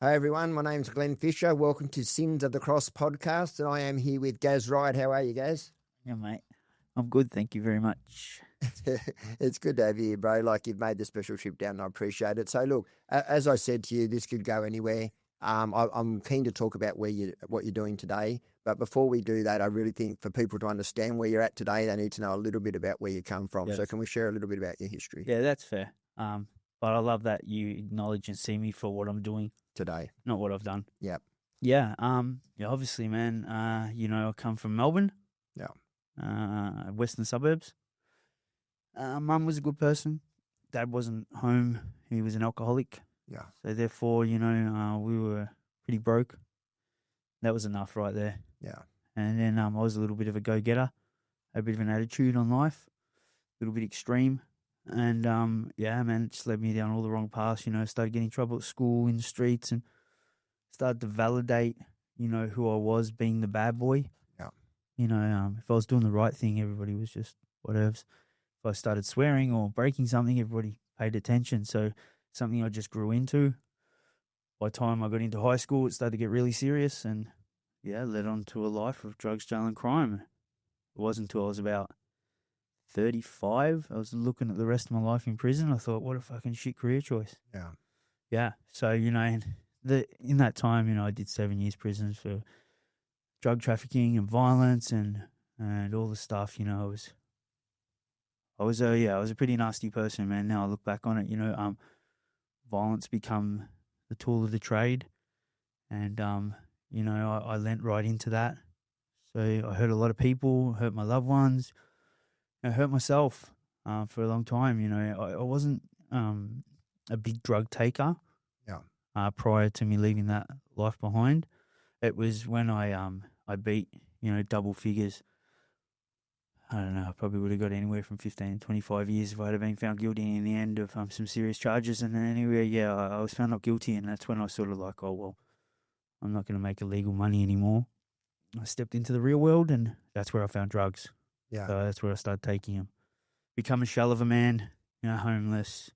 Hi everyone, my name's Glenn Fisher. Welcome to Sins of the Cross podcast, and I am here with Gaz Wright. How are you, Gaz? Yeah, mate. I'm good, thank you very much. It's good to have you here, bro. Like, you've made the special trip down, and I appreciate it. So, look, as I said to you, this could go anywhere. I'm keen to talk about what you're doing today. But before we do that, I really think for people to understand where you're at today, they need to know a little bit about where you come from. Yes. So, can we share a little bit about your history Yeah, that's fair. But I love that you acknowledge and see me for what I'm doing, today? not what I've done. Yep. Yeah. Yeah. Obviously, man. I come from Melbourne. Yeah. Western suburbs. Mum was a good person. Dad wasn't home. He was an alcoholic. Yeah. So therefore, we were pretty broke. That was enough right there. Yeah. And then I was a little bit of a go-getter, had a bit of an attitude on life, a little bit extreme. And, man, it just led me down all the wrong paths, started getting in trouble at school, in the streets, and started to validate, who I was being the bad boy. Yeah. If I was doing the right thing, everybody was just whatevs. If I started swearing or breaking something, everybody paid attention. So something I just grew into. By the time I got into high school, it started to get really serious and, led on to a life of drugs, jail, and crime. It wasn't until I was about 35, I was looking at the rest of my life in prison. I thought, what a fucking shit career choice. Yeah. Yeah. So, in that time, I did 7 years prison for drug trafficking and violence and all the stuff. I was a pretty nasty person, man. Now I look back on it, violence become the tool of the trade. And, I lent right into that. So I hurt a lot of people, hurt my loved ones. I hurt myself for a long time. I wasn't a big drug taker. Yeah. Prior to me leaving that life behind, it was when I beat double figures. I don't know. I probably would have got anywhere from 15 to 25 years if I had been found guilty in the end of some serious charges. And then anyway, I was found not guilty, and that's when I was sort of like, oh well, I'm not going to make illegal money anymore. I stepped into the real world, and that's where I found drugs. Yeah. So that's where I started taking them. Become a shell of a man, homeless,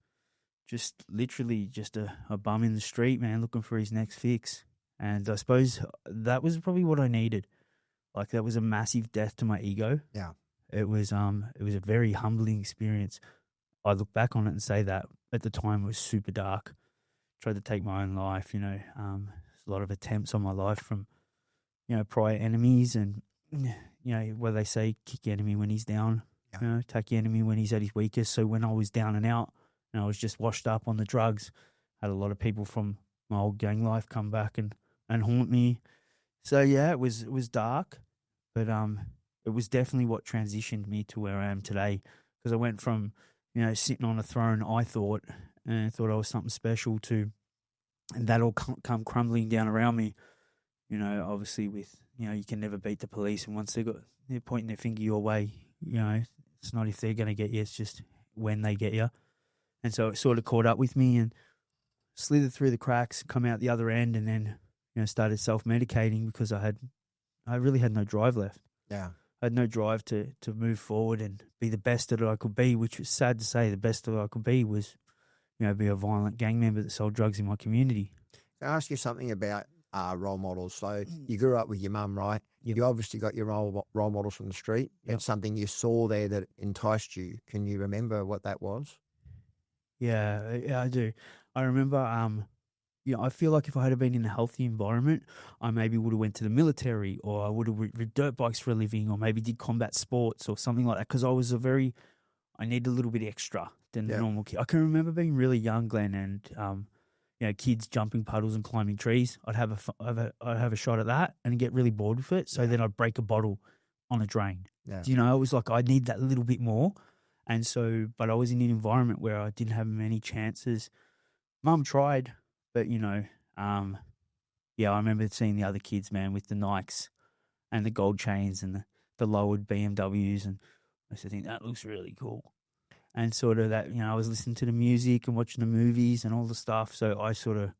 just literally just a bum in the street, man, looking for his next fix. And I suppose that was probably what I needed. Like, that was a massive death to my ego. Yeah. It was a very humbling experience. I look back on it and say that at the time it was super dark. Tried to take my own life, there's a lot of attempts on my life from, prior enemies and, where they say kick your enemy when he's down, attack your enemy when he's at his weakest. So when I was down and out and I was just washed up on the drugs, had a lot of people from my old gang life come back and haunt me. So yeah, it was dark, but it was definitely what transitioned me to where I am today, because I went from, sitting on a throne, I thought I was something special, to, and that all come crumbling down around me. Obviously with, you can never beat the police, and once they're pointing their finger your way, it's not if they're going to get you, it's just when they get you. And so it sort of caught up with me and slithered through the cracks, come out the other end, and then, started self-medicating because I really had no drive left. Yeah. I had no drive to move forward and be the best that I could be, which was sad to say. The best that I could be was, be a violent gang member that sold drugs in my community. Can I ask you something about role models? So you grew up with your mum, right? Yep. You obviously got your role models from the street. Yep. It's something you saw there that enticed you. Can you remember what that was? Yeah, I do. I remember, I feel like if I had been in a healthy environment, I maybe would have went to the military, or I would have ridden dirt bikes for a living, or maybe did combat sports or something like that, because I need a little bit extra than the normal kid. I can remember being really young, Glenn, and kids jumping puddles and climbing trees. I'd have a shot at that and get really bored with it. So then I'd break a bottle on a drain. Yeah. It was like I need that little bit more. And so, but I was in an environment where I didn't have many chances. Mum tried, but I remember seeing the other kids, man, with the Nikes and the gold chains and the lowered BMWs, and I used to think that looks really cool. And sort of that, I was listening to the music and watching the movies and all the stuff. So I sort of,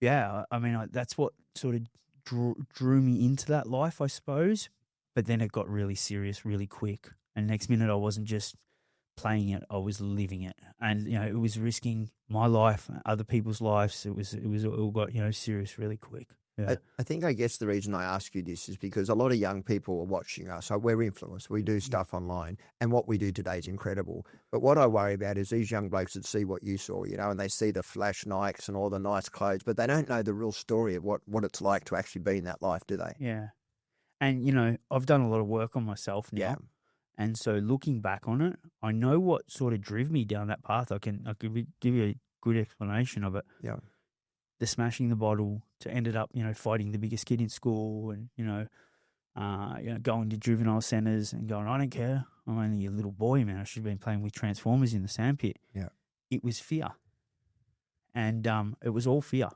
that's what sort of drew me into that life, I suppose. But then it got really serious really quick. And next minute I wasn't just playing it. I was living it, and it was risking my life, other people's lives. It all got serious really quick. Yeah, I think I guess the reason I ask you this is because a lot of young people are watching us. So we're influenced. We do stuff online, and what we do today is incredible. But what I worry about is these young blokes that see what you saw, and they see the flash Nikes and all the nice clothes, but they don't know the real story of what it's like to actually be in that life, do they? yeah. And I've done a lot of work on myself now. Yeah. And so looking back on it, I know what sort of drove me down that path. I could give you a good explanation of it. Yeah. The smashing the bottle to ended up, fighting the biggest kid in school and, going to juvenile centres and going, I don't care. I'm only a little boy, man. I should have been playing with Transformers in the sandpit. Yeah. It was fear. And it was all fear.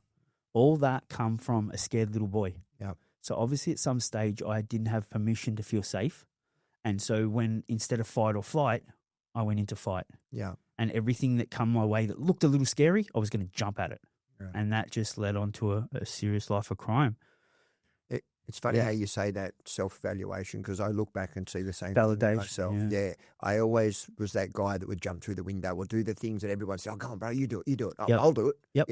All that come from a scared little boy. Yeah. So obviously at some stage I didn't have permission to feel safe. And so when instead of fight or flight, I went into fight. Yeah. And everything that come my way that looked a little scary, I was going to jump at it. Right. And that just led on to a serious life of crime. It's funny how you say that self-evaluation, because I look back and see the same Validation, thing myself. Yeah. I always was that guy that would jump through the window or do the things that everyone said, oh, come on, bro, you do it. I'll do it. Yep.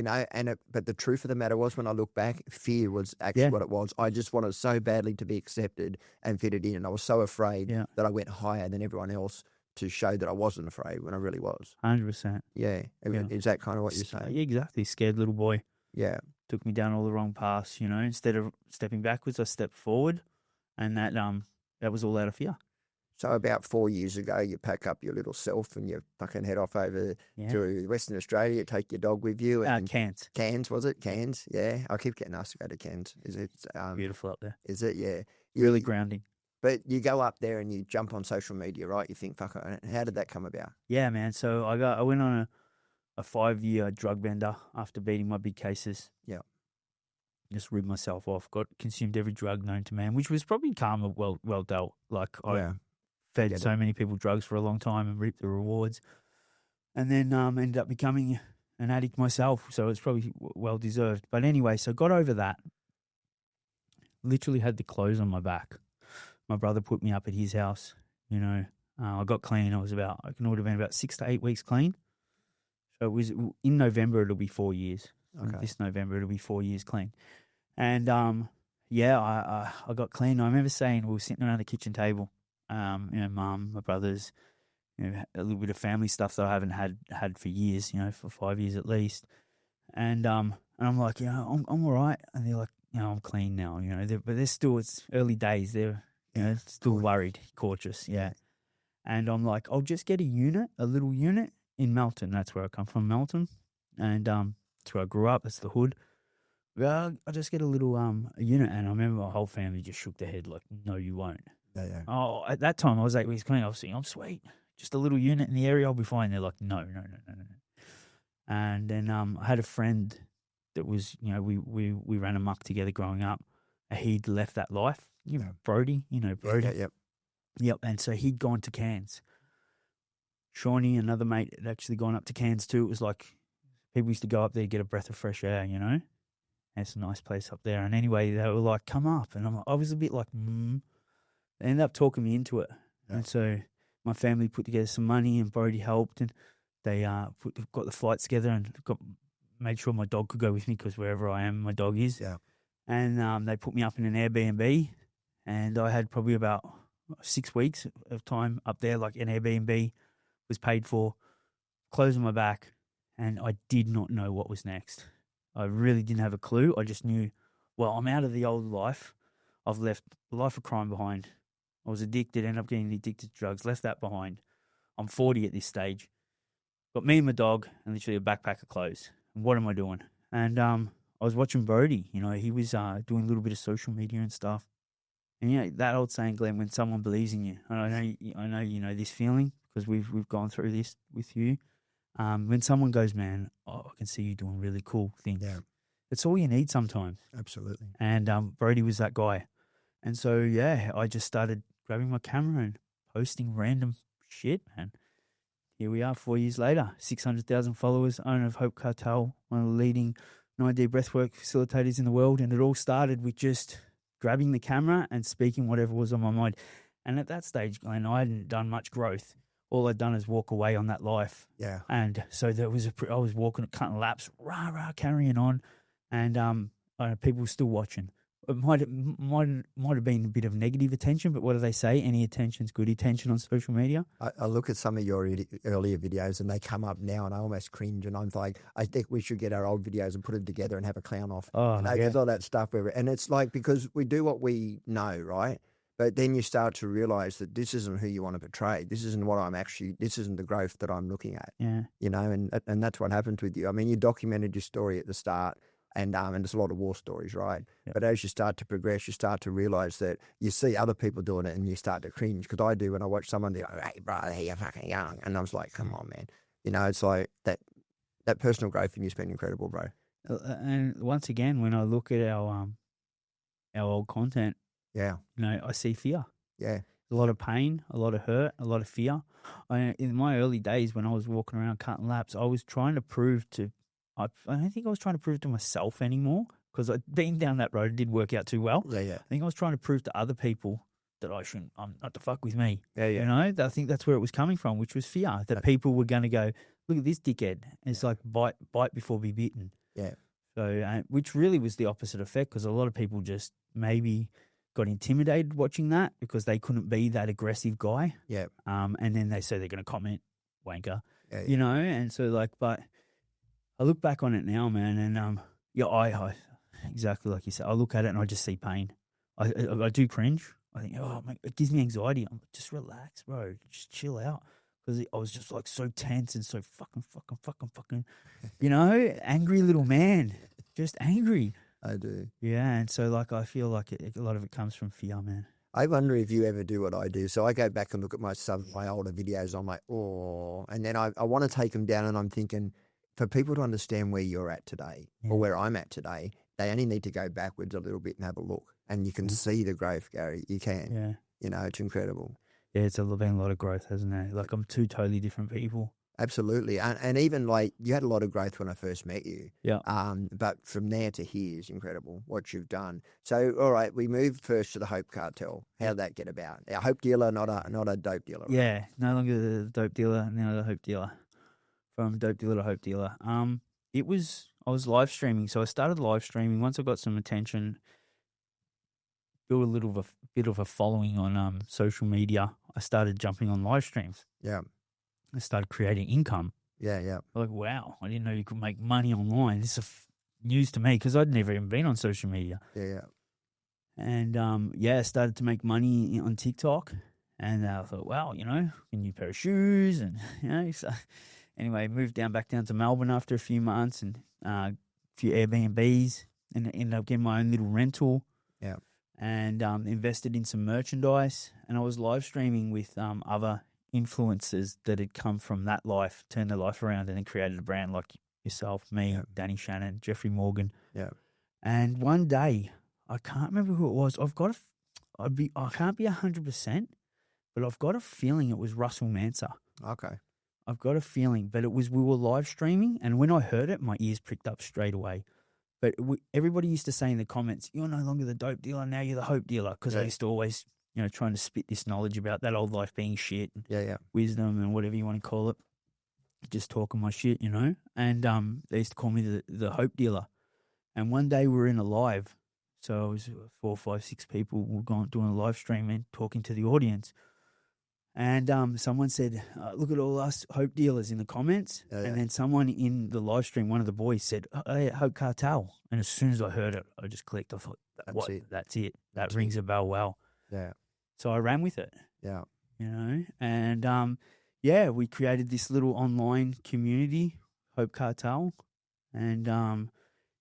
But the truth of the matter was, when I look back, fear was actually what it was. I just wanted so badly to be accepted and fitted in. And I was so afraid that I went higher than everyone else to show that I wasn't afraid when I really was. 100%. Yeah. Is that kind of what you're saying? Yeah, exactly. Scared little boy. Yeah. Took me down all the wrong paths, Instead of stepping backwards, I stepped forward, and that was all out of fear. So about 4 years ago, you pack up your little self and you fucking head off over to Western Australia, take your dog with you. And Cairns. Cairns, was it? Cairns, yeah. I keep getting asked to go to Cairns. Is it? Beautiful up there. Is it? Yeah. Really grounding. But you go up there and you jump on social media, right? You think, fuck, how did that come about? Yeah, man. So I went on a 5-year drug bender after beating my big cases. Yeah. Just ripped myself off. Consumed every drug known to man, which was probably karma well dealt. Like I fed so many people drugs for a long time and reaped the rewards, and then ended up becoming an addict myself. So it's probably well deserved. But anyway, so got over that. Literally had the clothes on my back. My brother put me up at his house. I got clean. I would have been about 6 to 8 weeks clean. So it was in November. It'll be 4 years. Okay. This November it'll be 4 years clean. And I got clean. I remember saying we were sitting around the kitchen table, mum, my brothers, a little bit of family stuff that I haven't had for years, for 5 years at least. And I'm like, I'm all right. And they're like, I'm clean now, but they're still, it's early days. They're, still worried, cautious. Yeah. And I'm like, I'll just get a little unit in Melton. That's where I come from, Melton. And, that's where I grew up. That's the hood. Well, I just get a little a unit, and I remember my whole family just shook their head like, "No, you won't." Yeah. Oh, at that time I was 8 weeks clean. I was thinking, "I'm sweet, just a little unit in the area, I'll be fine." They're like, "No." And then I had a friend that was, we ran amok together growing up. He'd left that life. Brody, Brody. Yep. And so he'd gone to Cairns. Shawnee, another mate, had actually gone up to Cairns too. It was like people used to go up there, get a breath of fresh air, It's a nice place up there. And anyway, they were like, come up. And I was a bit like, They ended up talking me into it. Yeah. And so my family put together some money and Brody helped. And they got the flights together and made sure my dog could go with me because wherever I am, my dog is. Yeah. And they put me up in an Airbnb. And I had probably about 6 weeks of time up there, like an Airbnb was paid for, clothes on my back. And I did not know what was next. I really didn't have a clue. I just knew, well, I'm out of the old life. I've left a life of crime behind. I was addicted, ended up getting addicted to drugs, left that behind. I'm 40 at this stage. Got me and my dog and literally a backpack of clothes. And what am I doing? And I was watching Brody. He was doing a little bit of social media and stuff. And that old saying, Glenn, when someone believes in you, and I know you know this feeling because we've gone through this with you. When someone goes, man, I can see you doing really cool things. Yeah. It's all you need sometimes. Absolutely. And Brody was that guy. And so, I just started grabbing my camera and posting random shit, man. Here we are 4 years later, 600,000 followers, owner of Hope Cartel, one of the leading 9D breathwork facilitators in the world. And it all started with just grabbing the camera and speaking whatever was on my mind. And at that stage, Glenn, I hadn't done much growth. all I'd done is walk away on that life. Yeah. And so there was I was walking, cutting laps, carrying on, and people were still watching. It might have been a bit of negative attention, but what do they say? Any attention's good attention on social media. I look at some of your earlier videos and they come up now and I almost cringe and I'm like, I think we should get our old videos and put them together and have a clown off. Oh, yeah. There's all that stuff. And it's like, because we do what we know, right? But then you start to realize that this isn't who you want to portray. This isn't this isn't the growth that I'm looking at. Yeah. And that's what happens with you. I mean, you documented your story at the start. And there's a lot of war stories, right? Yep. But as you start to progress, you start to realize that you see other people doing it and you start to cringe. Because I do when I watch someone, they're like, hey, brother, you're fucking young. And I was like, come on, man. It's like that personal growth in you's been incredible, bro. And once again, when I look at our old content, yeah, I see fear. Yeah. A lot of pain, a lot of hurt, a lot of fear. In my early days when I was walking around cutting laps, I was trying to prove to I don't think I was trying to prove to myself anymore, because being down that road didn't work out too well. Yeah. I think I was trying to prove to other people that I'm not to fuck with me. Yeah. I think that's where it was coming from, which was fear that people were going to go, look at this dickhead. And it's like bite before be bitten. Yeah. So, which really was the opposite effect, because a lot of people just maybe got intimidated watching that because they couldn't be that aggressive guy. Yeah. And then they say they're going to comment, wanker. Yeah. And so but I look back on it now, man, and I exactly like you said. I look at it and I just see pain. I do cringe. I think, oh, man, it gives me anxiety. I'm like, just relax, bro. Just chill out, because I was just like so tense and so fucking, angry little man, just angry. I do. Yeah, and so I feel like a lot of it comes from fear, man. I wonder if you ever do what I do. So I go back and look at my older videos. I'm like, oh, and then I want to take them down, and I'm thinking, for people to understand where you're at today or where I'm at today, they only need to go backwards a little bit and have a look. And you can see the growth, Gary. You can. Yeah. It's incredible. Yeah, it's been a lot of growth, hasn't it? Like, I'm two totally different people. Absolutely. And even like you had a lot of growth when I first met you. Yeah. But from there to here is incredible what you've done. So, all right, we moved first to the Hope Cartel. How'd that get about? A Hope dealer, not a dope dealer. Right? Yeah, no longer the dope dealer, now the Hope dealer. From dope dealer to Hope dealer. I was live streaming, so I started live streaming. Once I got some attention, built a bit of a following on social media, I started jumping on live streams. Yeah. I started creating income. Yeah. Like, wow, I didn't know you could make money online. This is news to me, because I'd never even been on social media. Yeah. And I started to make money on TikTok, and I thought, wow, a new pair of shoes, and so. Anyway, moved back down to Melbourne after a few months, and a few Airbnbs, and ended up getting my own little rental. Yeah. And invested in some merchandise, and I was live streaming with other influencers that had come from that life, turned their life around, and then created a brand like yourself, me, Danny Shannon, Jeffrey Morgan. Yeah. And one day, I can't remember who it was. I can't be 100%, but I've got a feeling it was Russell Manser. Okay. I've got a feeling, but we were live streaming, and when I heard it, my ears pricked up straight away. But everybody used to say in the comments, "You're no longer the dope dealer, now you're the hope dealer," because I used to always, trying to spit this knowledge about that old life being shit, and wisdom and whatever you want to call it, just talking my shit, And they used to call me the hope dealer. And one day we were in a live, so I was 4, 5, 6 people were doing a live stream and talking to the audience. And someone said, look at all us Hope dealers in the comments. And then someone in the live stream, one of the boys said, hey, Hope Cartel. And as soon as I heard it, I just clicked. I thought, that's it. That rings a bell well. Yeah. So I ran with it. Yeah. And we created this little online community, Hope Cartel. And,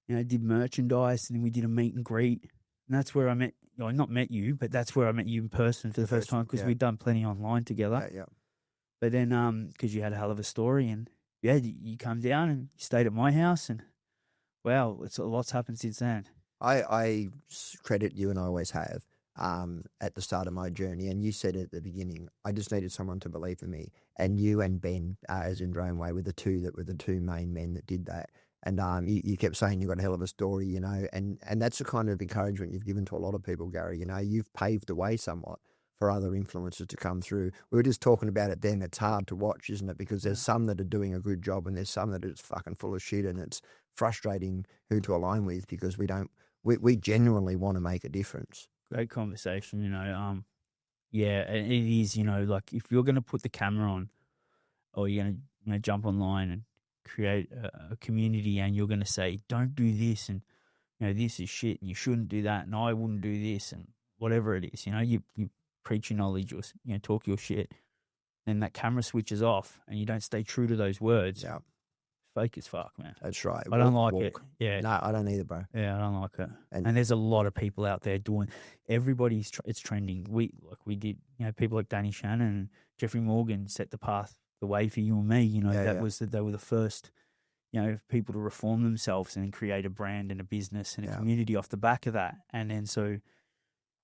did merchandise, and then we did a meet and greet. And that's where I met, not met you, but that's where I met you in person for the first time, because we'd done plenty online together. Yeah. But then, because you had a hell of a story, and you come down and you stayed at my house, and wow, a lot's happened since then. I credit you, and I always have, at the start of my journey. And you said at the beginning, I just needed someone to believe in me. And you and Ben, as in Droneway, were the two main men that did that. And you kept saying you got a hell of a story, and that's the kind of encouragement you've given to a lot of people, Gary. You've paved the way somewhat for other influences to come through. We were just talking about it then. It's hard to watch, isn't it? Because there's some that are doing a good job and there's some that are just fucking full of shit, and it's frustrating who to align with because we genuinely want to make a difference. Great conversation, yeah, and it is, like if you're going to put the camera on or you're going to jump online and create a community and you're going to say, don't do this and, this is shit and you shouldn't do that and I wouldn't do this and whatever it is, you preach your knowledge or, talk your shit, then that camera switches off and you don't stay true to those words. Yeah. Fake as fuck, man. That's right. I don't like it. Yeah. No, I don't either, bro. Yeah, I don't like it. And there's a lot of people out there doing. It's trending. We did. People like Danny Shannon and Jeffrey Morgan set the path, the way for you and me. They were the first, people to reform themselves and create a brand and a business and a community off the back of that. And then so,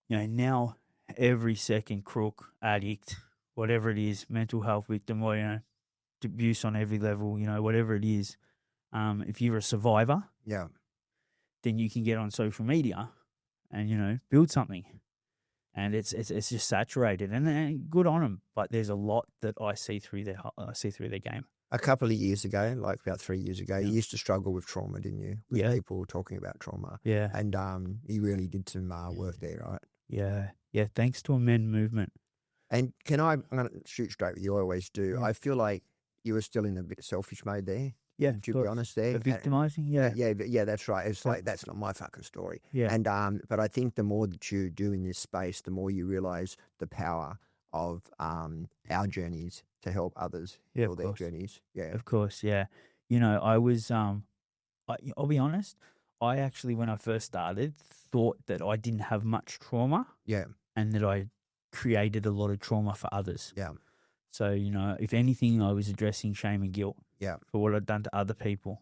now every second crook, addict, whatever it is, mental health victim, or abuse on every level, whatever it is, if you're a survivor, then you can get on social media and build something, and it's just saturated, and good on them. But there's a lot that I see through their game. A couple of years ago, like about 3 years ago, you used to struggle with trauma, didn't you? With people talking about trauma. Yeah. And you really did some work there, right? Yeah. Yeah. Thanks to a men movement. And I'm going to shoot straight with you. I always do. Yeah. I feel like you were still in a bit of selfish mode there. Yeah. To be honest there. Victimizing, yeah. Yeah, that's right. It's like, that's not my fucking story. Yeah. And but I think the more that you do in this space, the more you realize the power of our journeys to help others heal their journeys. Yeah. Of course, yeah. I was, I'll be honest, I actually, when I first started, thought that I didn't have much trauma. Yeah. And that I created a lot of trauma for others. Yeah. So, if anything, I was addressing shame and guilt for what I'd done to other people.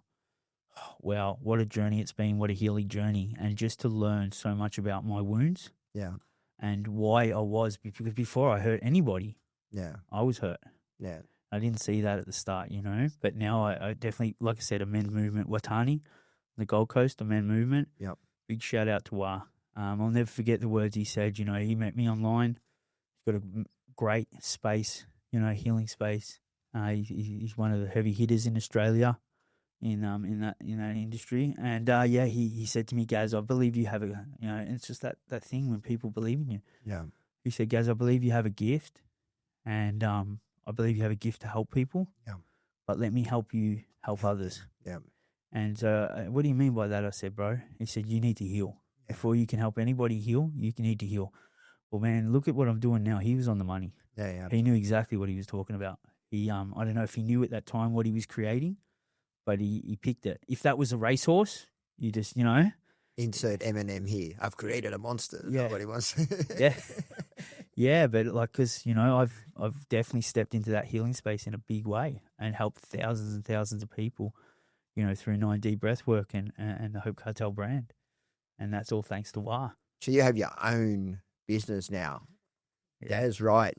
Wow, what a journey it's been, what a healing journey. And just to learn so much about my wounds and why I was, because before I hurt anybody, I was hurt. Yeah. I didn't see that at the start, but now I definitely, like I said, a men's movement, Watani, the Gold Coast, a men's movement. Yep. Big shout out to Wa. I'll never forget the words he said. He met me online. He's got a great space, healing space. He's one of the heavy hitters in Australia in that industry. And he said to me, Gaz, I believe you have and it's just that thing when people believe in you. Yeah. He said, Gaz, I believe you have a gift, and I believe you have a gift to help people. Yeah. But let me help you help others. Yeah. And what do you mean by that? I said, bro. He said, you need to heal. Before you can help anybody heal, you need to heal. Well, man, look at what I'm doing now. He was on the money. Yeah. He knew exactly what he was talking about. He, I don't know if he knew at that time what he was creating, but he picked it. If that was a racehorse, you just, Insert Eminem here. I've created a monster. Yeah. What he wants. Yeah. Yeah, but because, I've definitely stepped into that healing space in a big way and helped thousands and thousands of people, through 9D breathwork and the Hope Cartel brand. And that's all thanks to Wa. So you have your own business now. Gaz Wright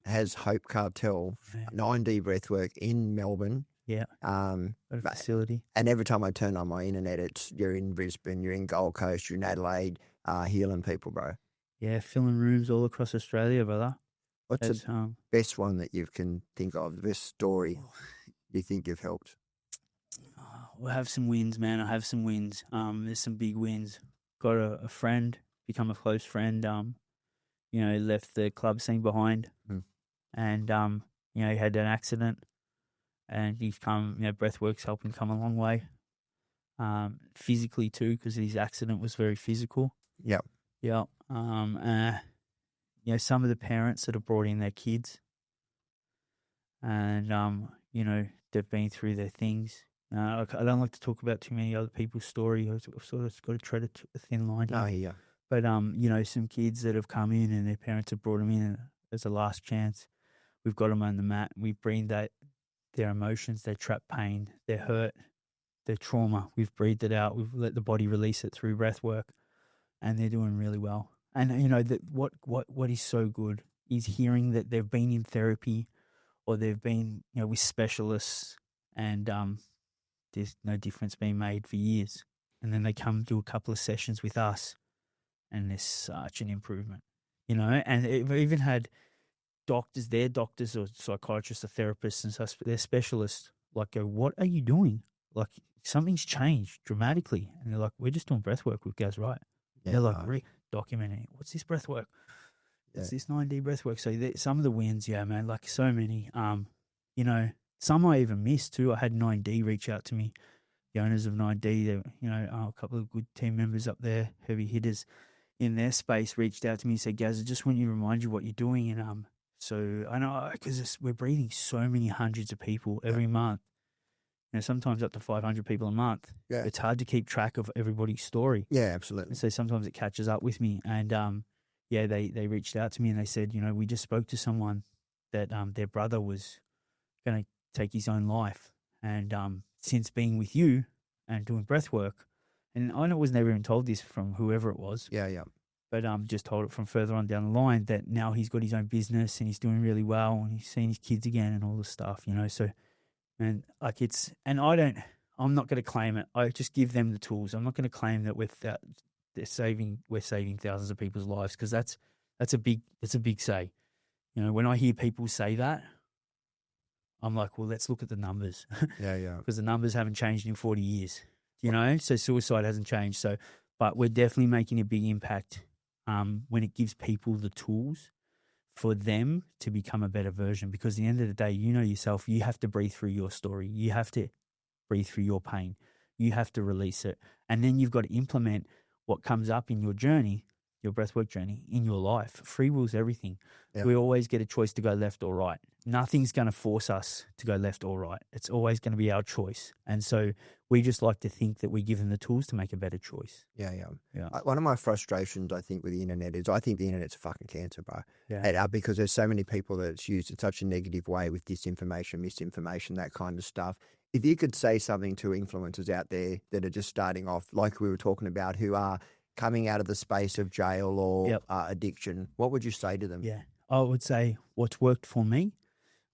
has Hope Cartel, 9D breathwork in Melbourne. Yeah. A facility. And every time I turn on my internet, you're in Brisbane, you're in Gold Coast, you're in Adelaide, healing people, bro. Yeah, filling rooms all across Australia, brother. What's the best one that you can think of, the best story you think you've helped? We'll have some wins, man. I have some wins. There's some big wins. Got a friend, become a close friend, left the club scene behind. And, he had an accident and he's come, breathwork's helped him come a long way. Physically too, because his accident was very physical. Yep. Yeah. Some of the parents that have brought in their kids and, they've been through their things. I don't like to talk about too many other people's story. I've sort of got to tread a thin line here. Oh, yeah. But, some kids that have come in and their parents have brought them in as a last chance. We've got them on the mat. We've breathed out their emotions, their trapped pain, their hurt, their trauma. We've breathed it out. We've let the body release it through breath work, and they're doing really well. And, that what is so good is hearing that they've been in therapy or they've been, with specialists and there's no difference being made for years. And then they come do a couple of sessions with us and there's such an improvement. you know, and we've even had doctors, their doctors or psychiatrists or therapists and stuff, they're specialists, like go, what are you doing? Like something's changed dramatically. And they're like, we're just doing breath work with Gaz Wright. Yeah, They're like, right. documenting, what's this breath work? It's Yeah. this 9D breath work. So some of the wins, yeah, man, like so many. You know, some I even missed too. I had 9D reach out to me, the owners of 9D. They, you know, a couple of good team members up there, heavy hitters in their space, reached out to me and said, Gaz, I just want you to remind you what you're doing. And so I know because we're breathing so many hundreds of people every month. You know, sometimes up to 500 people a month. Yeah. It's hard to keep track of everybody's story. Yeah, absolutely. And so sometimes it catches up with me. And yeah, they reached out to me and they said, you know, we just spoke to someone that their brother was going to take his own life. And since being with you and doing breath work, and I was never even told this from whoever it was. Yeah, yeah. But just told it from further on down the line that now he's got his own business and he's doing really well and he's seeing his kids again and all this stuff, you know. So, and like I'm not going to claim it. I just give them the tools. I'm not going to claim that we're saving thousands of people's lives, because that's a big say. You know, when I hear people say that, I'm like, well, let's look at the numbers. Yeah, yeah. Because the numbers haven't changed in 40 years, you know. So suicide hasn't changed. So, but we're definitely making a big impact when it gives people the tools for them to become a better version. Because at the end of the day, you know yourself, you have to breathe through your story. You have to breathe through your pain. You have to release it. And then you've got to implement what comes up in your journey, your breathwork journey, in your life. Free will's everything. Yeah. We always get a choice to go left or right. Nothing's going to force us to go left or right. It's always going to be our choice. And so we just like to think that we give them the tools to make a better choice. Yeah, yeah. Yeah. One of my frustrations, I think, with the internet is I think the internet's a fucking cancer, bro. Yeah. Because there's so many people that it's used in such a negative way with disinformation, misinformation, that kind of stuff. If you could say something to influencers out there that are just starting off, like we were talking about, who are coming out of the space of jail or addiction, what would you say to them? Yeah. I would say what's worked for me,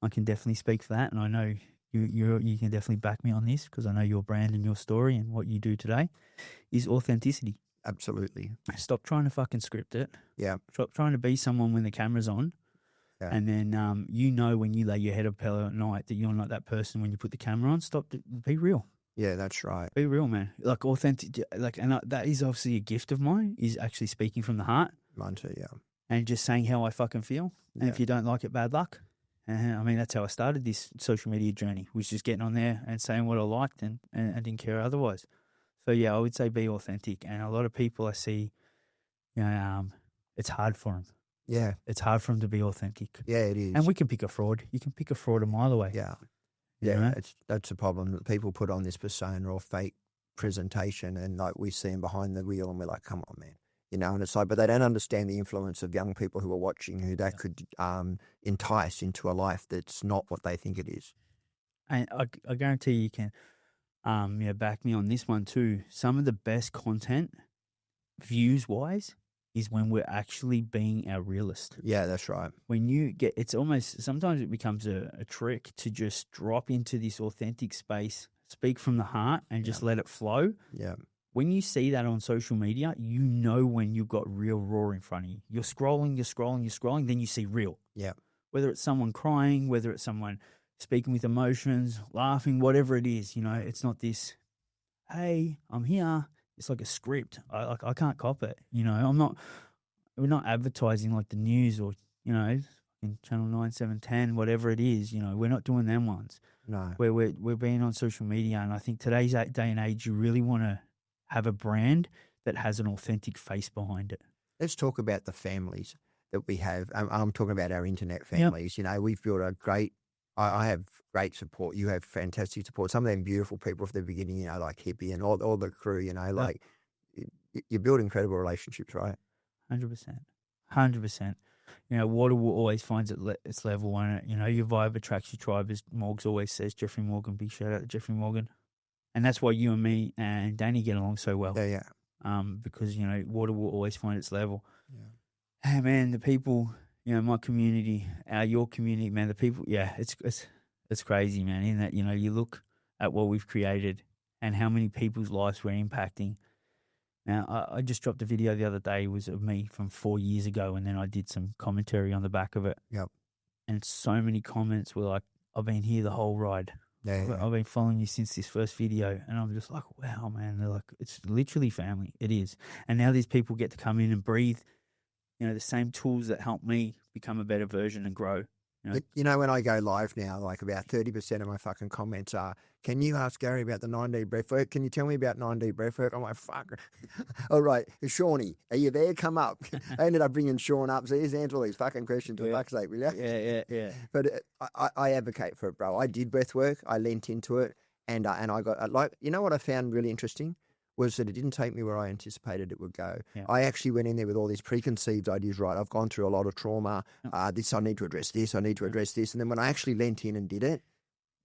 I can definitely speak for that. And I know you can definitely back me on this, because I know your brand and your story and what you do today is authenticity. Absolutely. Stop trying to fucking script it. Yeah. Stop trying to be someone when the camera's on. Yeah. And then you know when you lay your head up pillow at night that you're not that person when you put the camera on. Be real. Yeah, that's right. Be real, man. Like authentic, and that is obviously a gift of mine, is actually speaking from the heart. Mine too, yeah. And just saying how I fucking feel. And if you don't like it, bad luck. I mean, that's how I started this social media journey, was just getting on there and saying what I liked and didn't care otherwise. So, yeah, I would say be authentic. And a lot of people I see, you know, it's hard for them. Yeah. It's hard for them to be authentic. Yeah, it is. And we can pick a fraud. You can pick a fraud a mile away. Yeah. You know? That's the problem, that people put on this persona or fake presentation, and like we see them behind the wheel and we're like, come on, man. You know, and it's like, but they don't understand the influence of young people who are watching, who that could entice into a life that's not what they think it is. And I guarantee you can back me on this one too. Some of the best content, views-wise, is when we're actually being our realist. Yeah, that's right. When you get, it's almost, sometimes it becomes a trick to just drop into this authentic space, speak from the heart, and just let it flow. Yeah. When you see that on social media, you know when you've got real raw in front of you. You're scrolling, then you see real. Yeah. Whether it's someone crying, whether it's someone speaking with emotions, laughing, whatever it is, you know, it's not this, hey, I'm here. It's like a script. I can't cop it. You know, we're not advertising like the news or, you know, in Channel 9, 7, 10, whatever it is, you know, we're not doing them ones. No. Where we're being on social media. And I think today's day and age, you really want to have a brand that has an authentic face behind it. Let's talk about the families that we have. I'm talking about our internet families. You know, we've built I have great support. You have fantastic support. Some of them beautiful people from the beginning, you know, like Hippie and all the crew, you know, like you build incredible relationships, right? 100%. You know, water will always find its level on it. You know, your vibe attracts your tribe, as Morgs always says. Jeffrey Morgan, big shout out to Jeffrey Morgan. And that's why you and me and Danny get along so well. Yeah. Because, you know, water will always find its level. Yeah. Hey, man, the people, you know, my community, your community, man, the people, it's crazy, man, in that, you know, you look at what we've created and how many people's lives we're impacting. Now, I just dropped a video the other day. It was of me from 4 years ago, and then I did some commentary on the back of it. Yep. And so many comments were like, I've been here the whole ride. Yeah. I've been following you since this first video. And I'm just like, wow, man. They're like, it's literally family. It is. And now these people get to come in and breathe, the same tools that help me become a better version and grow. When I go live now, like about 30% of my fucking comments are, can you ask Gary about the 9D breathwork? Can you tell me about 9D breathwork? I'm like, fuck. All right, Shawnee, are you there? Come up. I ended up bringing Sean up. So he's answer all these fucking questions for fuck's sake, will you? Yeah. But I advocate for it, bro. I did breathwork. I leant into it. And I got, what I found really interesting was that it didn't take me where I anticipated it would go. Yeah. I actually went in there with all these preconceived ideas, right? I've gone through a lot of trauma. This, I need to address this. I need to address this. And then when I actually leant in and did it,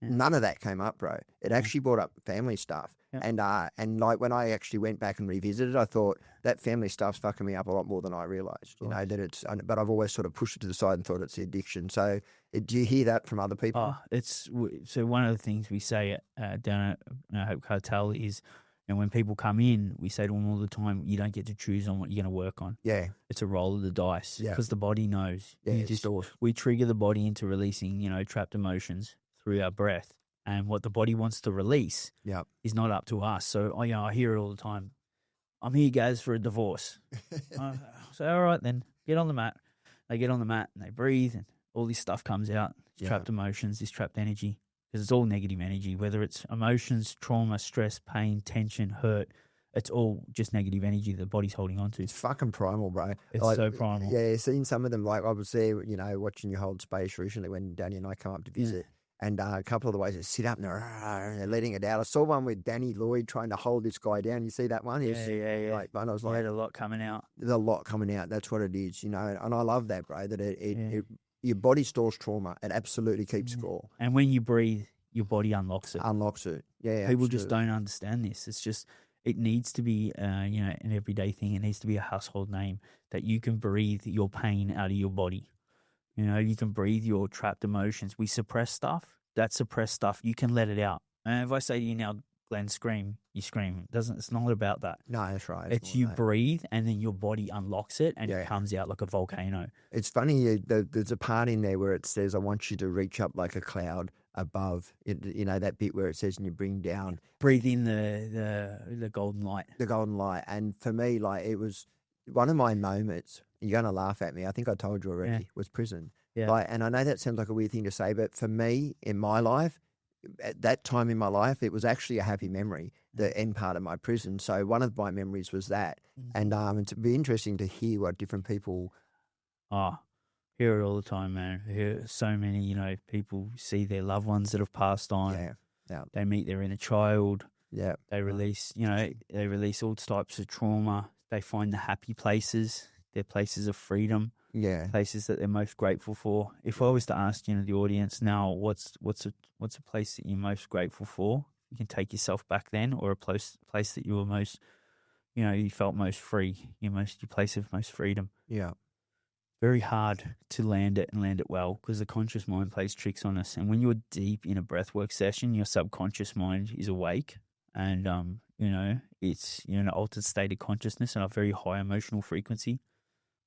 none of that came up, bro. It actually brought up family stuff. Yeah. And like when I actually went back and revisited, I thought that family stuff's fucking me up a lot more than I realised, but I've always sort of pushed it to the side and thought it's the addiction. So do you hear that from other people? So one of the things we say down at Hope Cartel is, and when people come in, we say to them all the time, you don't get to choose on what you're going to work on. Yeah. It's a roll of the dice because the body knows. Yeah, we trigger the body into releasing, trapped emotions through our breath. And what the body wants to release is not up to us. So, I hear it all the time. I'm here, Gaz, for a divorce. I say, all right, then, get on the mat. They get on the mat and they breathe and all this stuff comes out. Trapped emotions, this trapped energy. Because it's all negative energy, whether it's emotions, trauma, stress, pain, tension, hurt. It's all just negative energy the body's holding on to. It's fucking primal, bro. It's so primal. Yeah, seen some of them. Like I was there, watching you hold space recently when Danny and I come up to visit. And a couple of the ways they sit up and they're letting it out. I saw one with Danny Lloyd trying to hold this guy down. You see that one? Yeah. Like, I was like, there's a lot coming out. There's a lot coming out. That's what it is, And I love that, bro, that it your body stores trauma. It absolutely keeps score. And when you breathe, your body unlocks it. Yeah. People just don't understand this. It's just, it needs to be, an everyday thing. It needs to be a household name that you can breathe your pain out of your body. You can breathe your trapped emotions. We suppress stuff. That suppressed stuff, you can let it out. And if I say to you now, Glenn, scream, you scream. It's not about that. No, that's right. It's you breathe and then your body unlocks it and it comes out like a volcano. It's funny, there's a part in there where it says, I want you to reach up like a cloud above, that bit where it says, and you bring down. Breathe in the golden light. The golden light. And for me, like, it was one of my moments, you're going to laugh at me, I think I told you already, was prison. Yeah. And I know that sounds like a weird thing to say, but for me, in my life, at that time in my life, it was actually a happy memory, the end part of my prison. So one of my memories was that. And it'd be interesting to hear what different people... Hear it all the time, man. Hear so many, people see their loved ones that have passed on. Yeah. They meet their inner child. Yeah. They release, they release all types of trauma. They find the happy places, their places of freedom. Yeah, places that they're most grateful for. If I was to ask, the audience now, what's a place that you're most grateful for? You can take yourself back then, or a place that you were most, you felt most free, your place of most freedom. Yeah, very hard to land it and land it well because the conscious mind plays tricks on us. And when you're deep in a breathwork session, your subconscious mind is awake, and it's in an altered state of consciousness and a very high emotional frequency.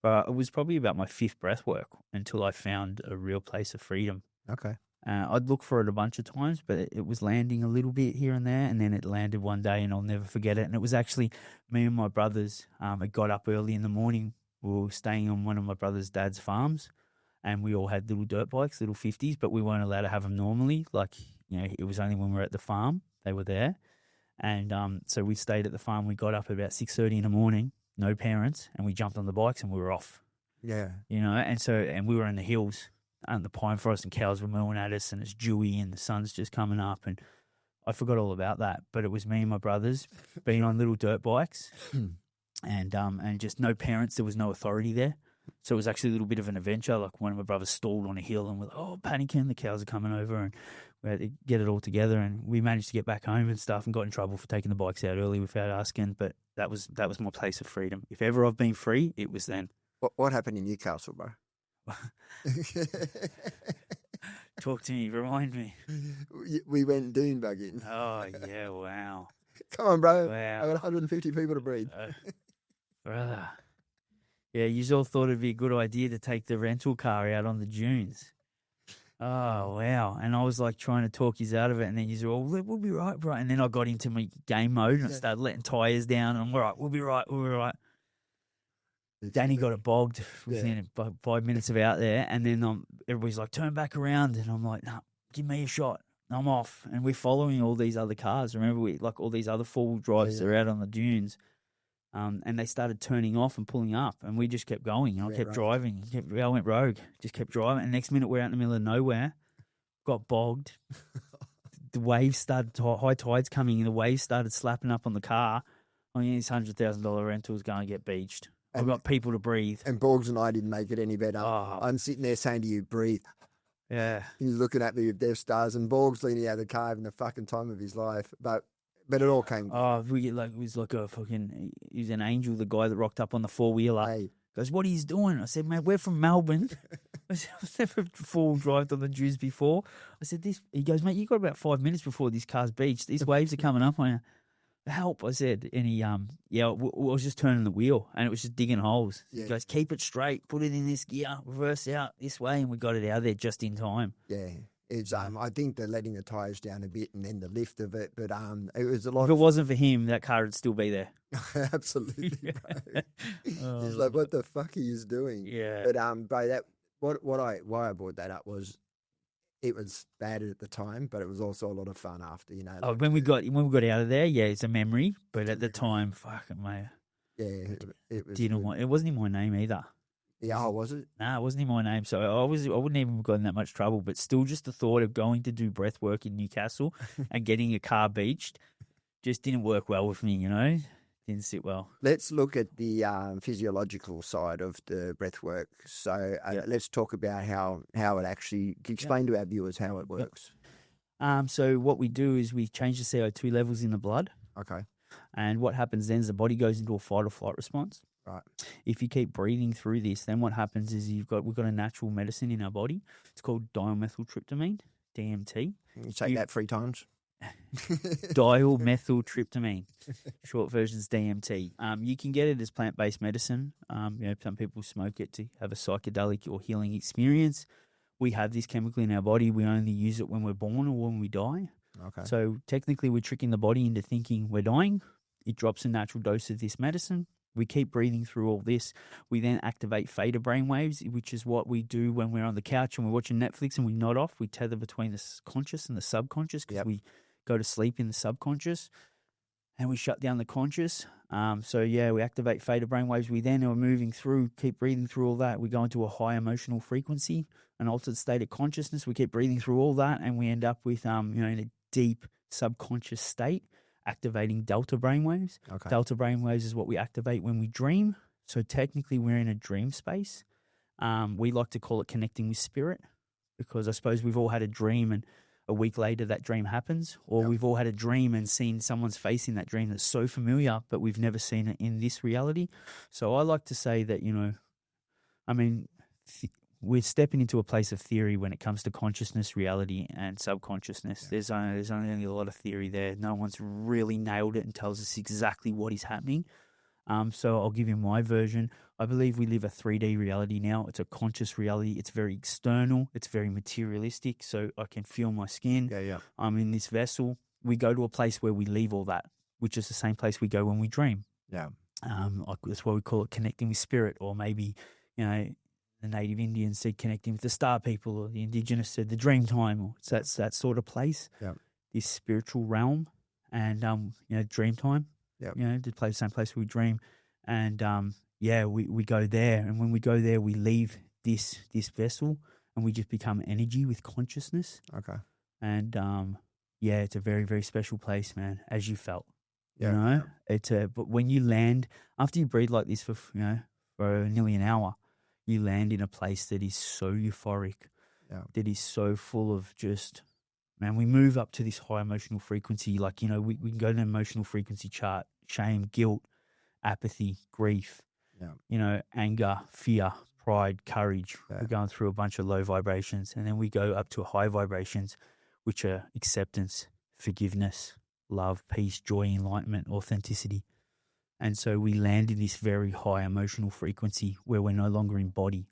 But it was probably about my fifth breath work until I found a real place of freedom. Okay. I'd look for it a bunch of times, but it was landing a little bit here and there, and then it landed one day, and I'll never forget it. And it was actually me and my brothers. I got up early in the morning. We were staying on one of my brother's dad's farms, and we all had little dirt bikes, little 50s, but we weren't allowed to have them normally. Like, it was only when we were at the farm they were there. And so we stayed at the farm. We got up at about 6:30 in the morning. No parents, and we jumped on the bikes and we were off. Yeah. And we were in the hills and the pine forest and cows were mooing at us and it's dewy and the sun's just coming up and I forgot all about that. But it was me and my brothers being on little dirt bikes and just no parents. There was no authority there. So it was actually a little bit of an adventure. Like one of my brothers stalled on a hill and we're panicking, the cows are coming over and we had to get it all together and we managed to get back home and stuff and got in trouble for taking the bikes out early without asking. But that was my place of freedom. If ever I've been free, it was then. What happened in Newcastle, bro? Talk to me, remind me. We went dune bugging. Oh, yeah, wow. Come on, bro. Wow. I got 150 people to breathe. Brother. Yeah, you all thought it'd be a good idea to take the rental car out on the dunes. Oh, wow. And I was like trying to talk you out of it. And then you all, we'll be right, bro. And then I got into my game mode and I started letting tyres down. And I'm all right, we'll be right. Danny got it bogged within about 5 minutes of out there. And then everybody's like, turn back around. And I'm like, no, give me a shot. I'm off. And we're following all these other cars. Remember, all these other four-wheel drives that are out on the dunes. And they started turning off and pulling up, and we just kept going. And I kept driving. I went rogue. Just kept driving. And next minute, we're out in the middle of nowhere. Got bogged. The waves started, high tides coming, and the waves started slapping up on the car. I mean, this $100,000 rental was going to get beached. I've got people to breathe. And Borgs and I didn't make it any better. Oh. I'm sitting there saying to you, breathe. Yeah. He's looking at me with death stars, and Borg's leaning out of the car having the fucking time of his life. But it all came. Oh, it was like a fucking. He was an angel. The guy that rocked up on the 4-wheeler. Hey. Goes, what are you doing? I said, man, we're from Melbourne. I've never full drive on the dunes before. I said, this. He goes, mate, you got about 5 minutes before this car's beached. These waves are coming up on you. Help, I said. And he, I was just turning the wheel, and it was just digging holes. Yeah. He goes, keep it straight, put it in this gear, reverse out this way, and we got it out of there just in time. Yeah. It's I think they're letting the tyres down a bit and then the lift of it, but it was a lot. If it wasn't for him, that car would still be there. Absolutely, bro. He's like, what the fuck are you doing? Yeah. But bro, that why I brought that up was it was bad at the time, but it was also a lot of fun after, you know. When we got out of there, yeah, it's a memory. But at the time, fucking mate. Yeah, it was. It wasn't in my name either. Yeah, was it? Nah, it wasn't in my name, so I wouldn't even have gotten that much trouble. But still, just the thought of going to do breath work in Newcastle and getting a car beached just didn't work well with me, you know. Didn't sit well. Let's look at the physiological side of the breath work. So let's talk about how it actually explain to our viewers how it works. So what we do is we change the CO2 levels in the blood. Okay. And what happens then is the body goes into a fight or flight response. Right. If you keep breathing through this, then what happens is we've got a natural medicine in our body. It's called dimethyltryptamine, DMT. You take that 3 times. Dimethyltryptamine. Short version is DMT. You can get it as plant-based medicine. Some people smoke it to have a psychedelic or healing experience. We have this chemical in our body. We only use it when we're born or when we die. Okay. So technically we're tricking the body into thinking we're dying. It drops a natural dose of this medicine. We keep breathing through all this. We then activate theta brainwaves, which is what we do when we're on the couch and we're watching Netflix and we nod off. We tether between the conscious and the subconscious because we go to sleep in the subconscious and we shut down the conscious. We activate theta brainwaves. We then are moving through, keep breathing through all that. We go into a high emotional frequency, an altered state of consciousness. We keep breathing through all that and we end up with, in a deep subconscious state, activating delta brainwaves. Okay. Delta brainwaves is what we activate when we dream. So technically we're in a dream space. We like to call it connecting with spirit because I suppose we've all had a dream and a week later that dream happens, or we've all had a dream and seen someone's face in that dream that's so familiar, but we've never seen it in this reality. So I like to say that, we're stepping into a place of theory when it comes to consciousness, reality, and subconsciousness. Yeah. There's only a lot of theory there. No one's really nailed it and tells us exactly what is happening. So I'll give you my version. I believe we live a 3D reality now. It's a conscious reality. It's very external. It's very materialistic. So I can feel my skin. Yeah. I'm in this vessel. We go to a place where we leave all that, which is the same place we go when we dream. Yeah. That's why we call it connecting with spirit, or maybe, the native Indians said connecting with the star people, or the indigenous said the dream time, or it's that sort of place. Yeah. This spiritual realm, and dream time. Yeah. The same place we dream, and we go there, and when we go there, we leave this vessel, and we just become energy with consciousness. Okay. And it's a very, very special place, man. As you felt, Yeah. But when you land after you breathe like this for nearly an hour. You land in a place that is so euphoric, that is so full of just, man, we move up to this high emotional frequency. Like, we can go to an emotional frequency chart: shame, guilt, apathy, grief, anger, fear, pride, courage. Yeah. We're going through a bunch of low vibrations. And then we go up to high vibrations, which are acceptance, forgiveness, love, peace, joy, enlightenment, authenticity. And so we land in this very high emotional frequency where we're no longer in body,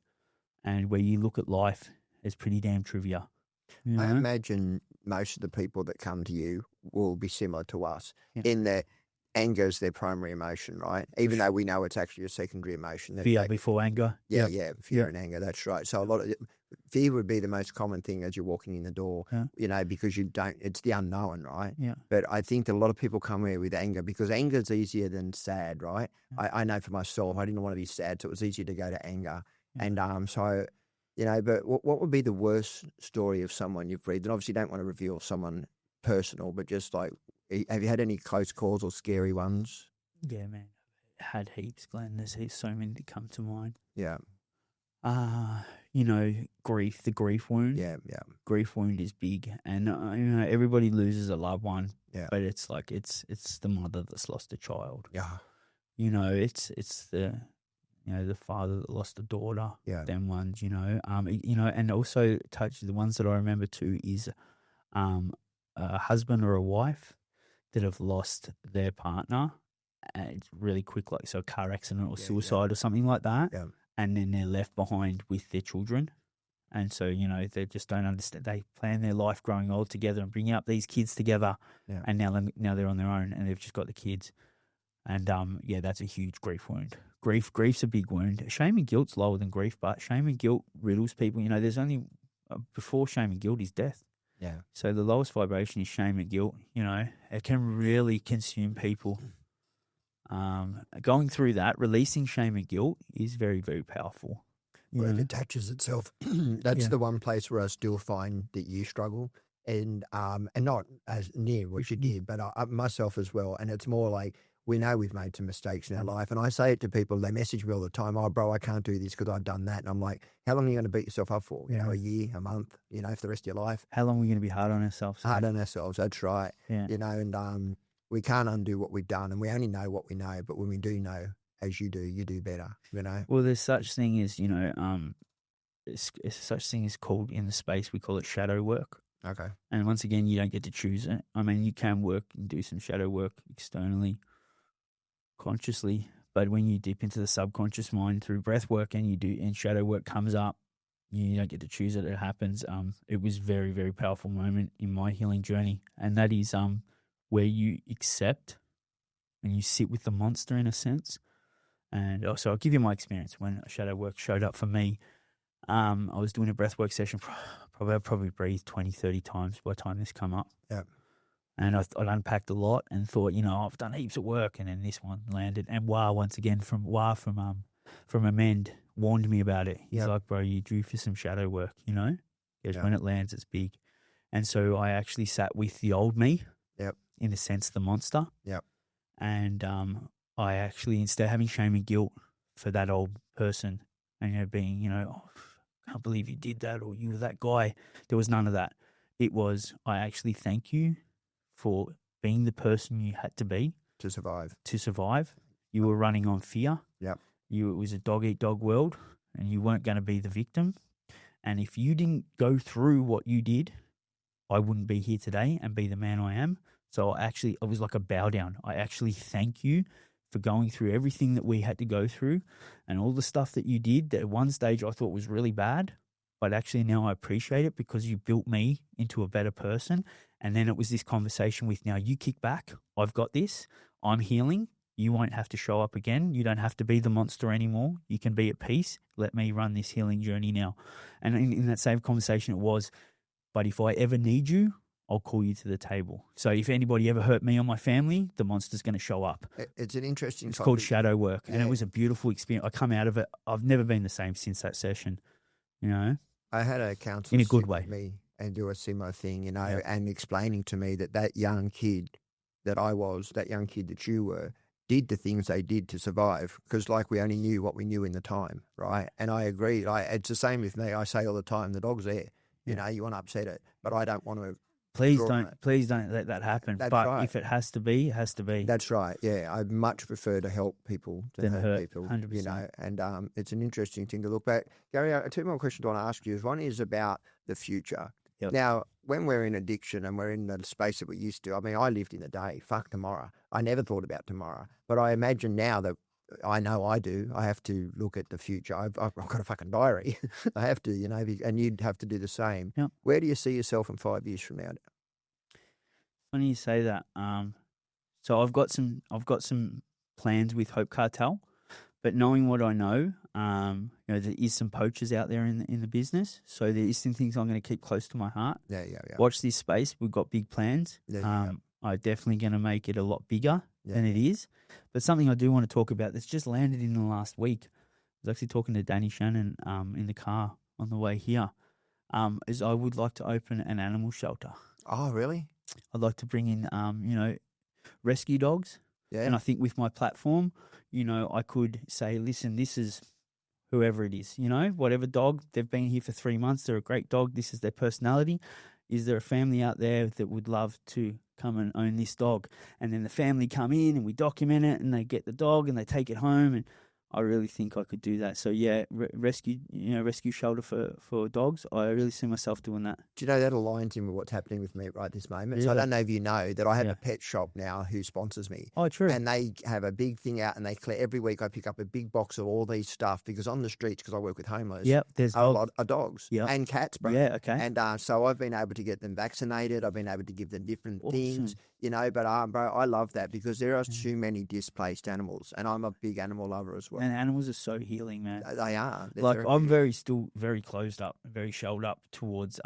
and where you look at life as pretty damn trivia. You I know? imagine most of the people that come to you will be similar to us Yeah. in that anger is their primary emotion, right? Even though we know it's actually a secondary emotion. Fear before anger. Yeah, fear Yeah. and anger. That's right. So a lot of fear would be the most common thing as you're walking in the door, Yeah. because it's the unknown, right? Yeah. But I think that a lot of people come here with anger because anger is easier than sad, right? Yeah. I know for myself, I didn't want to be sad, so it was easier to go to anger. Yeah. And so, but what would be the worst story of someone you've read? And obviously, you don't want to reveal someone personal, but just like, have you had any close calls or scary ones? Yeah, man. Had heaps, Glenn. There's so many that come to mind. Yeah. Grief, the grief wound. Yeah. Grief wound is big, and everybody loses a loved one. Yeah. But it's like it's the mother that's lost a child. Yeah. It's the the father that lost a daughter. Yeah. Them ones. And also the ones that I remember too is a husband or a wife that have lost their partner. And it's really quick, like a car accident or suicide or something like that. Yeah. And then they're left behind with their children. And so, they just don't understand. They plan their life growing old together and bringing up these kids together. Yeah. And now they're on their own and they've just got the kids. And, that's a huge grief wound. Grief's a big wound. Shame and guilt's lower than grief, but shame and guilt riddles people. There's only, before shame and guilt is death. Yeah. So the lowest vibration is shame and guilt. It can really consume people. Going through that, releasing shame and guilt is very, very powerful. Well, it attaches itself. That's the one place where I still find that you struggle, and not as near what you did, but myself as well. And it's more like we know we've made some mistakes in our life, and I say it to people. They message me all the time. Oh, bro, I can't do this because I've done that, and I'm like, how long are you going to beat yourself up for? A year, a month, for the rest of your life. How long are we going to be hard on ourselves? Hard on ourselves. That's right. Yeah. And we can't undo what we've done, and we only know what we know. But when we do know, as you do better. Well, there's such thing as such thing as called in the space we call it shadow work. Okay. And once again, you don't get to choose it. I mean, you can work and do some shadow work externally, consciously, but when you dip into the subconscious mind through breath work and shadow work comes up, you don't get to choose it. It happens. It was very, very powerful moment in my healing journey, and that is where you accept and you sit with the monster in a sense. And also, I'll give you my experience when shadow work showed up for me. I was doing a breathwork session. I probably breathed 20, 30 times by the time this come up. Yeah. And I'd unpacked a lot and thought, I've done heaps of work, and then this one landed. And once again from Amend warned me about it. He's like, bro, you due for some shadow work, because when it lands, it's big. And so I actually sat with the old me. Yep. In a sense, the monster. Yep. And I actually, instead of having shame and guilt for that old person and being, oh, I can't believe you did that, or you were that guy, there was none of that. It was, I actually thank you for being the person you had to be. To survive. You were running on fear. Yep. It was a dog-eat-dog world, and you weren't going to be the victim. And if you didn't go through what you did, I wouldn't be here today and be the man I am. So it was like a bow down. I actually thank you for going through everything that we had to go through and all the stuff that you did that at one stage I thought was really bad, but actually now I appreciate it because you built me into a better person. And then it was this conversation with, now you kick back. I've got this. I'm healing. You won't have to show up again. You don't have to be the monster anymore. You can be at peace. Let me run this healing journey now. And in that same conversation it was, but if I ever need you, I'll call you to the table. So if anybody ever hurt me or my family, the monster's going to show up. It's an interesting It's topic. called shadow work, and it was a beautiful experience. I come out of it. I've never been the same since that session, I had a counselor in a good sit way. with me and do a similar thing, and explaining to me that young kid that I was, that young kid that you were, did the things they did to survive because we only knew what we knew in the time, right? And I agree. It's the same with me. I say all the time, the dog's there. You want to upset it, but I don't want to. Please don't let that happen. That's but right. if it has to be, it has to be. That's right. Yeah, I much prefer to help people than hurt people. 100%. And it's an interesting thing to look back. Gary, two more questions I want to ask you. One is about the future. Yep. Now, when we're in addiction and we're in the space that we used to, I mean, I lived in the day, fuck tomorrow. I never thought about tomorrow. But I imagine now that I know I do, I have to look at the future. I've got a fucking diary. I have to, and you'd have to do the same. Yep. Where do you see yourself in 5 years from now? Funny you say that. So I've got some plans with Hope Cartel, but knowing what I know, there is some poachers out there in the business. So there is some things I'm going to keep close to my heart. Yeah. Watch this space. We've got big plans. Yeah. I'm definitely going to make it a lot bigger than it is. But something I do want to talk about that's just landed in the last week. I was actually talking to Danny Shannon in the car on the way here. Is I would like to open an animal shelter. Oh, really? I'd like to bring in, rescue dogs. Yeah. And I think with my platform, I could say, listen, this is whoever it is, whatever dog, they've been here for 3 months, they're a great dog, this is their personality. Is there a family out there that would love to come and own this dog? And then the family come in and we document it and they get the dog and they take it home. And I really think I could do that. So yeah, rescue shelter for dogs. I really see myself doing that. Do you know that aligns in with what's happening with me right this moment? So I don't know if you know that I have a pet shop now who sponsors me. Oh, true. And they have a big thing out and they clear every week. I pick up a big box of all these stuff because on the streets, because I work with homeless, there's a lot of dogs Yep. and cats, bro. Yeah, okay. And so I've been able to get them vaccinated. I've been able to give them different things, but bro, I love that because there are too many displaced animals and I'm a big animal lover as well. And animals are so healing, man. They are. I'm still very closed up, very shelled up towards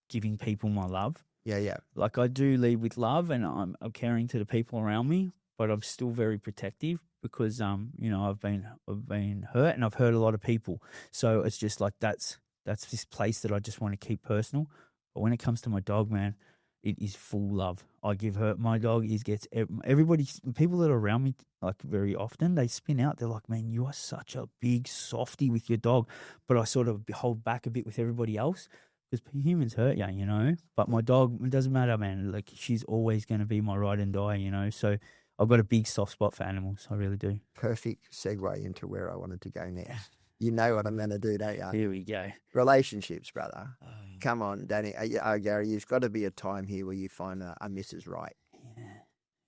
giving people my love. Yeah. Like I do lead with love and I'm caring to the people around me, but I'm still very protective because I've been hurt and I've hurt a lot of people. So it's just like that's this place that I just want to keep personal. But when it comes to my dog, man, it is full love. I give her, my dog gets everybody, people that are around me, like very often, they spin out. They're like, man, you are such a big softie with your dog. But I sort of hold back a bit with everybody else because humans hurt you, But my dog, it doesn't matter, man. Like she's always going to be my ride and die, So I've got a big soft spot for animals. I really do. Perfect segue into where I wanted to go next. You know what I'm going to do, don't you? Here we go. Relationships, brother. Oh, yeah. Come on, Danny. Gary, there's got to be a time here where you find a Mrs. Right.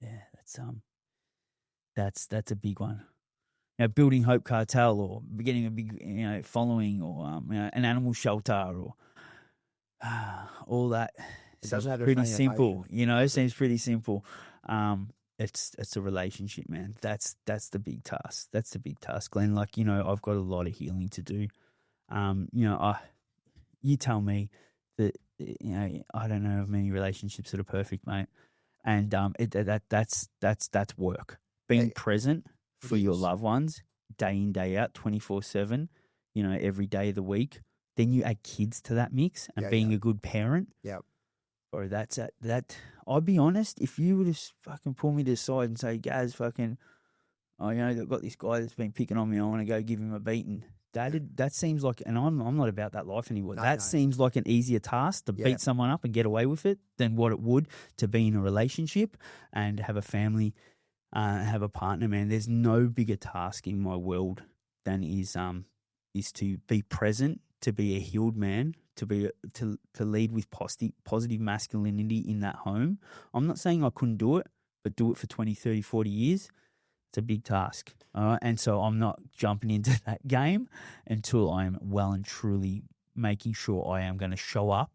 Yeah. That's a big one. Building Hope Cartel or getting a big, following or an animal shelter or all that. It doesn't have pretty simple. Seems pretty simple. It's a relationship, man. That's the big task. That's the big task, Glenn. Like, I've got a lot of healing to do. You tell me that, I don't know of many relationships that are perfect, mate. And that's work. Being present for your loved ones, day in, day out, 24/7, every day of the week. Then you add kids to that mix and being a good parent. Yeah. Or that. I'll be honest, if you would have fucking pulled me to the side and say, Gaz, fucking, they've got this guy that's been picking on me, I want to go give him a beating. That seems like, and I'm not about that life anymore. No. Seems like an easier task to beat someone up and get away with it than what it would to be in a relationship and have a family, have a partner, man. There's no bigger task in my world than is to be present, to be a healed man, to lead with positive masculinity in that home. I'm not saying I couldn't do it, but do it for 20, 30, 40 years. It's a big task. And so I'm not jumping into that game until I'm well and truly making sure I am going to show up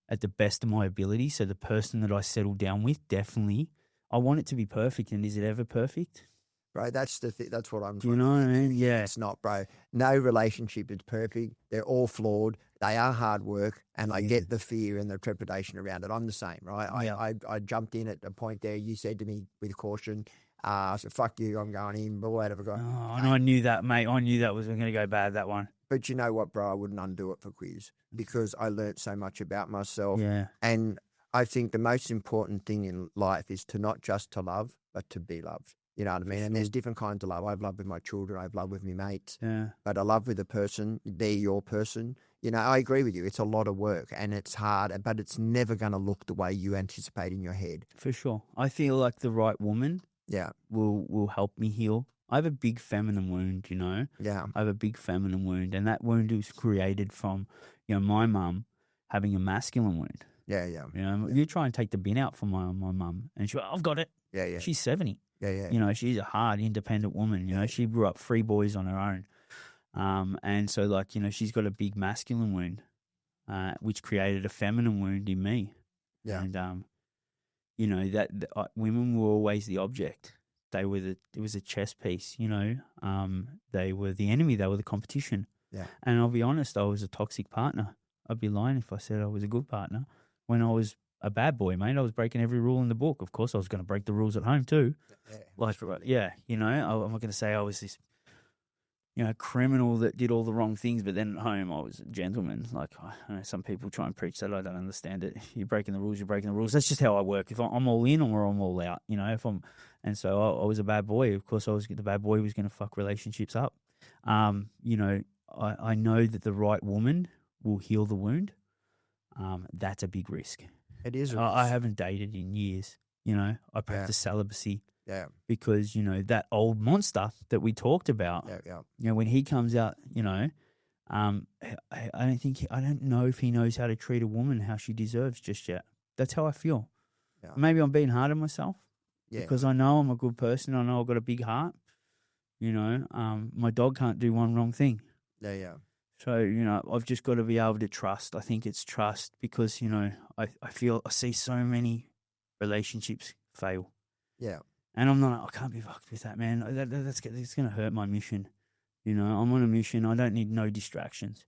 at the best of my ability. So the person that I settle down with, definitely, I want it to be perfect. And is it ever perfect? Bro, that's that's what I'm trying to do. You know what I mean? Yeah. It's not, bro. No relationship is perfect. They're all flawed. They are hard work, and I get the fear and the trepidation around it. I'm the same, right? I jumped in at a point there. You said to me with caution, I said, fuck you, I'm going in, but whatever. And I knew that, mate. I knew that was going to go bad, that one. But you know what, bro? I wouldn't undo it for quiz because I learnt so much about myself. Yeah. And I think the most important thing in life is to not just to love, but to be loved. You know what I mean? And there's different kinds of love. I've loved with my children. I've loved with my mates. Yeah. But I love with a person. They're your person. I agree with you. It's a lot of work and it's hard, but it's never going to look the way you anticipate in your head. For sure. I feel like the right woman will help me heal. I have a big feminine wound, Yeah. I have a big feminine wound, and that wound was created from, my mum having a masculine wound. Yeah, yeah. You know, you try and take the bin out for my mum, and she, I've got it. Yeah, yeah. She's 70. Yeah, yeah. You know, she's a hard, independent woman. You know, she grew up 3 boys on her own. And so, like, you know, she's got a big masculine wound, which created a feminine wound in me. Yeah. And, you know, that women were always the object. It was a chess piece, you know. They were the enemy. They were the competition. Yeah. And I'll be honest, I was a toxic partner. I'd be lying if I said I was a good partner. When I was a bad boy, mate, I was breaking every rule in the book. Of course, I was going to break the rules at home too. Yeah. Like, yeah, you know, I'm not going to say I was this, you know, criminal that did all the wrong things, but then at home I was a gentleman. Like, I know some people try and preach that. I don't understand it. You're breaking the rules, you're breaking the rules. That's just how I work. If I'm all in or I'm all out, you know, and so I was a bad boy. Of course, the bad boy was going to fuck relationships up. You know, I know that the right woman will heal the wound. That's a big risk. It is. I haven't dated in years. You know, I practice celibacy. Yeah. Because, you know, that old monster that we talked about, Yeah. you know, when he comes out, you know, I don't know if he knows how to treat a woman how she deserves just yet. That's how I feel. Yeah. Maybe I'm being hard on myself because I know I'm a good person. I know I've got a big heart. You know, my dog can't do one wrong thing. Yeah. So, you know, I've just got to be able to trust. I think it's trust because, you know, I see so many relationships fail. Yeah. And I can't be fucked with that, man. That's going to hurt my mission. You know, I'm on a mission. I don't need no distractions.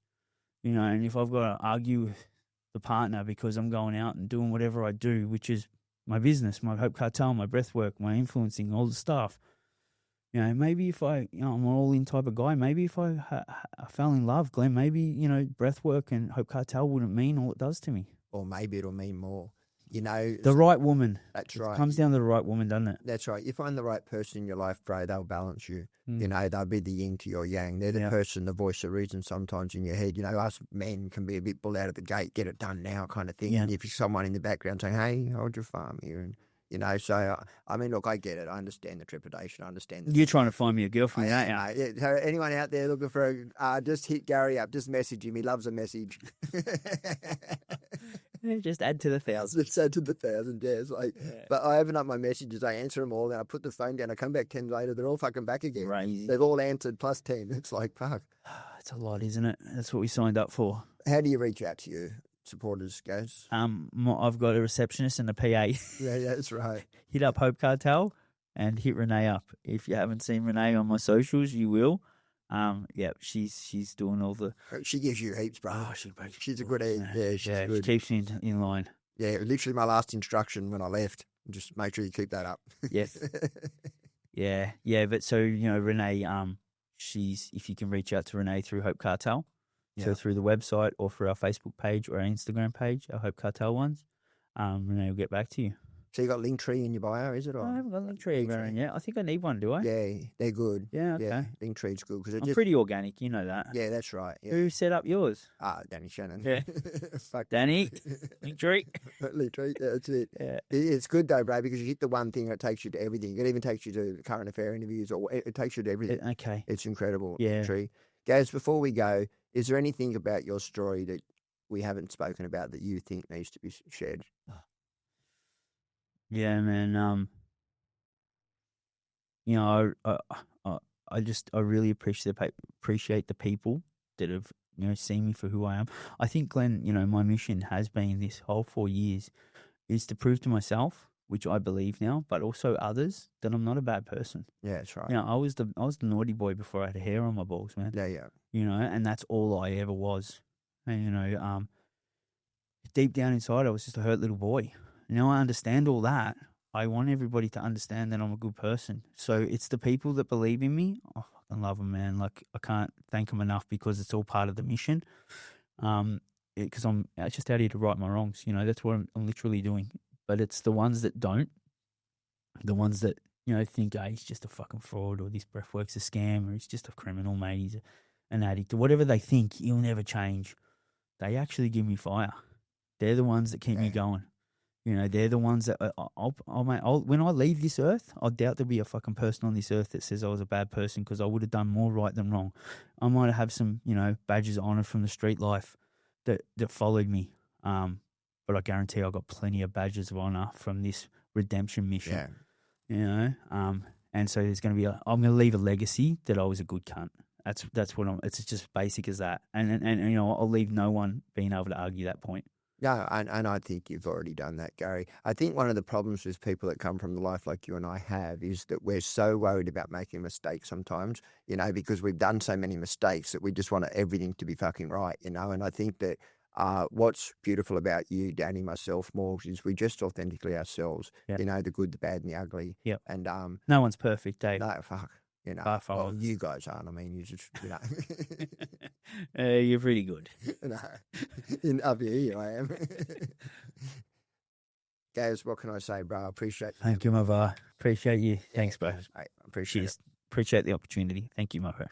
You know, and if I've got to argue with the partner because I'm going out and doing whatever I do, which is my business, my Hope Cartel, my breathwork, my influencing, all the stuff, you know, maybe if I'm an all-in type of guy, maybe if I fell in love, Glenn, maybe, you know, breathwork and Hope Cartel wouldn't mean all it does to me. Or maybe it'll mean more. You know, the right woman. That's right. It comes down to the right woman, doesn't it? That's right. You find the right person in your life, bro, they'll balance you. Mm. You know, they'll be the yin to your yang. They're the person, the voice of reason sometimes in your head. You know, us men can be a bit bull out of the gate, get it done now kind of thing. Yeah. And if you're someone in the background saying, hey, hold your farm here. And, you know, so, I mean, look, I get it. I understand the trepidation. I understand. You're trying to find me a girlfriend, aren't you? Yeah. So anyone out there looking for just hit Gary up. Just message him. He loves a message. Just add to the 1,000. Just add to the 1,000, yeah. It's like, but I open up my messages, I answer them all, and I put the phone down. I come back 10 later, they're all fucking back again. Crazy. They've all answered plus 10. It's like, fuck. It's a lot, isn't it? That's what we signed up for. How do you reach out to your supporters, Gaz? I've got a receptionist and a PA. Yeah, that's right. Hit up Hope Cartel and hit Renee up. If you haven't seen Renee on my socials, you will. She's doing all the. She gives you heaps, bro. Oh, she's a good egg. Yeah, she's good. She keeps me in line. Yeah, literally my last instruction when I left. Just make sure you keep that up. Yes. Yeah. But so, you know, Renee, if you can reach out to Renee through Hope Cartel, so through the website or through our Facebook page or our Instagram page, our Hope Cartel ones, Renee will get back to you. So you got Linktree in your bio, is it? Or? I haven't got Linktree going yet. I think I need one, do I? Yeah, they're good. Yeah, okay. Yeah, Linktree's good. I'm pretty organic, you know that. Yeah, that's right. Yeah. Who set up yours? Danny Shannon. Yeah. Fuck. Danny, Linktree. Linktree, that's it. Yeah. It's good though, bro, because you hit the one thing that takes you to everything. It even takes you to current affair interviews, or it takes you to everything. Okay. It's incredible. Yeah. Linktree. Gaz, before we go, is there anything about your story that we haven't spoken about that you think needs to be shared? Yeah, man. You know, I really appreciate the people that have, you know, seen me for who I am. I think, Glenn, you know, my mission has been this whole 4 years is to prove to myself, which I believe now, but also others, that I'm not a bad person. Yeah, that's right. You know, I was the naughty boy before I had hair on my balls, man. Yeah. You know, and that's all I ever was. And, you know, deep down inside, I was just a hurt little boy. Now I understand all that. I want everybody to understand that I'm a good person. So it's the people that believe in me. I fucking love them, man. Like, I can't thank them enough because it's all part of the mission. Because I'm just out here to right my wrongs. You know, that's what I'm literally doing. But it's the ones that don't, the ones that, you know, think, hey, he's just a fucking fraud, or this breathwork's a scam, or he's just a criminal, mate, he's an addict, or whatever they think, he'll never change. They actually give me fire. They're the ones that keep me going. You know, they're the ones that when I leave this earth, I doubt there'll be a fucking person on this earth that says I was a bad person, because I would have done more right than wrong. I might have some, you know, badges of honor from the street life that followed me. But I guarantee I got plenty of badges of honor from this redemption mission. Yeah. And so there's going to be I'm going to leave a legacy that I was a good cunt. That's what it's just basic as that. And I'll leave no one being able to argue that point. Yeah, and I think you've already done that, Gary. I think one of the problems with people that come from the life like you and I have is that we're so worried about making mistakes sometimes, because we've done so many mistakes that we just want everything to be fucking right, and I think that what's beautiful about you, Danny, myself, Morgs, is we just authentically ourselves, Yeah. the good, the bad, and the ugly. Yep. And no one's perfect, Dave. no, fuck. Far from well, it. you guys aren't. I mean, you just, You're pretty good. Up here I am. Gaz, what can I say, bro? I appreciate you. Thank you, my bro. Appreciate you. Thanks, bro. I appreciate it. Cheers. Appreciate the opportunity. Thank you, my bro.